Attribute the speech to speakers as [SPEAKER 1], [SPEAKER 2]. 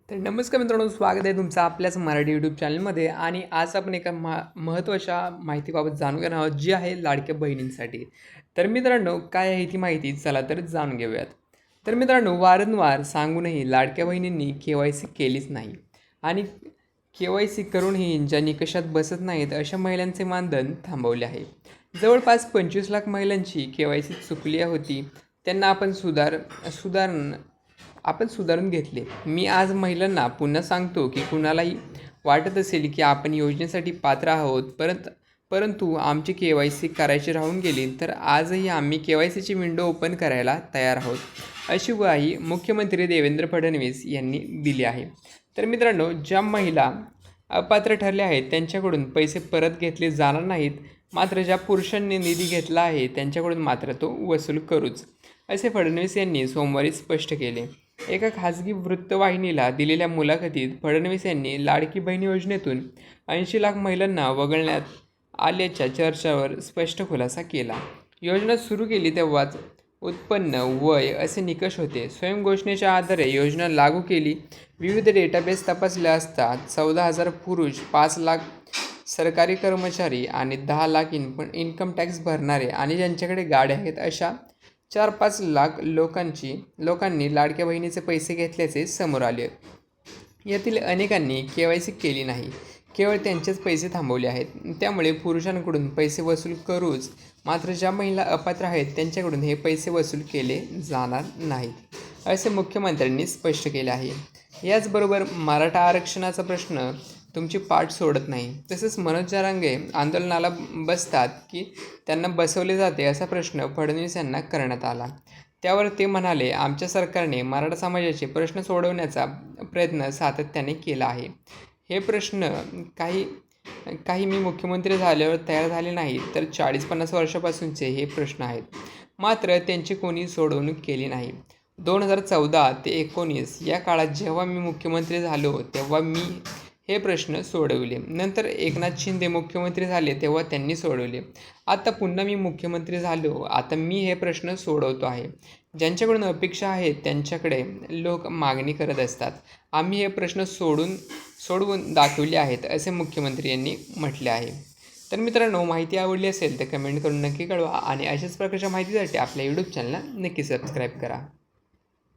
[SPEAKER 1] तर नमस्कार मित्रांनो, स्वागत आहे तुमचं आपल्याच मराठी यूट्यूब चॅनलमध्ये. आणि आज आपण एका महत्त्वाच्या माहितीबाबत जाणून घेणार आहोत, जी आहे लाडक्या बहिणींसाठी. तर मित्रांनो, काय आहे ती माहिती, चला तर जाणून घेऊयात. तर मित्रांनो, वारंवार सांगूनही लाडक्या बहिणींनी KYC केलीच नाही आणि KYC करूनही ज्या निकषात बसत नाहीत अशा महिलांचे मानधन थांबवले आहे. जवळपास 25 लाख महिलांची KYC चुकली होती. त्यांना आपण सुधारून घेतले. मी आज महिलांना पुन्हा सांगतो की कुणालाही वाटत असेल की आपण योजनेसाठी पात्र आहोत, परंतु आमची KYC करायची राहून गेली, तर आजही आम्ही KYCची विंडो ओपन करायला तयार आहोत, अशी ग्वाही मुख्यमंत्री देवेंद्र फडणवीस यांनी दिली आहे. तर मित्रांनो, ज्या महिला अपात्र ठरल्या आहेत त्यांच्याकडून पैसे परत घेतले जाणार नाहीत, मात्र ज्या पुरुषांनी निधी घेतला आहे त्यांच्याकडून मात्र तो वसूल करूच, असे फडणवीस यांनी सोमवारी स्पष्ट केले. एका खाजगी वृत्तवाहिनीला दिलेल्या मुलाखतीत फडणवीस यांनी लाडकी बहीण योजनेतून 80 लाख महिलांना वगळण्यात आल्याच्या चर्चावर स्पष्ट खुलासा केला. योजना सुरू केली तेव्हाच उत्पन्न, वय असे निकष होते. स्वयंघोषणेच्या आधारे योजना लागू केली. विविध डेटाबेस तपासले असता 14,000 पुरुष, 5 लाख सरकारी कर्मचारी आणि 10 लाख इन्कम टॅक्स भरणारे आणि ज्यांच्याकडे गाड्या आहेत अशा 4-5 लाख लोकांनी लाडक्या बहिणीचे पैसे घेतल्याचे समोर आले. यातील अनेकांनी KYC केली नाही, केवळ त्यांचेच पैसे थांबवले आहेत. त्यामुळे पुरुषांकडून पैसे वसूल करूच, मात्र ज्या महिला अपात्र आहेत त्यांच्याकडून हे पैसे वसूल केले जाणार नाहीत, असे मुख्यमंत्र्यांनी स्पष्ट केले आहे. याचबरोबर मराठा आरक्षणाचा प्रश्न तुमची पाठ सोडत नाही. तसेच मनोज जरांगे आंदोलनाला बसतात की त्यांना बसवले जाते, असा प्रश्न फडणवीस यांना करण्यात आला. त्यावर ते म्हणाले, आमच्या सरकारने मराठा समाजाचे प्रश्न सोडवण्याचा प्रयत्न सातत्याने केला आहे. हे प्रश्न काही मी मुख्यमंत्री झाल्यावर तयार झाले नाही, तर 40-50 वर्षापासूनचे हे प्रश्न आहेत, मात्र त्यांची कोणी सोडवणूक केली नाही. 2014 ते 19 या काळात जेव्हा मी मुख्यमंत्री झालो तेव्हा मी हे प्रश्न सोडवले. नंतर एकनाथ शिंदे मुख्यमंत्री झाले तेव्हा त्यांनी सोडवले. आता पुन्हा मी मुख्यमंत्री झालो, आता मी हे प्रश्न सोडवतो आहे. ज्यांच्याकडून अपेक्षा आहेत त्यांच्याकडे लोक मागणी करत असतात. आम्ही हे प्रश्न सोडवून दाखवले आहेत, असे मुख्यमंत्री यांनी म्हटले आहे. तर मित्रांनो, माहिती आवडली असेल तर कमेंट करून नक्की कळवा आणि अशाच प्रकारच्या माहितीसाठी आपल्या यूट्यूब चॅनलला नक्की सबस्क्राईब करा.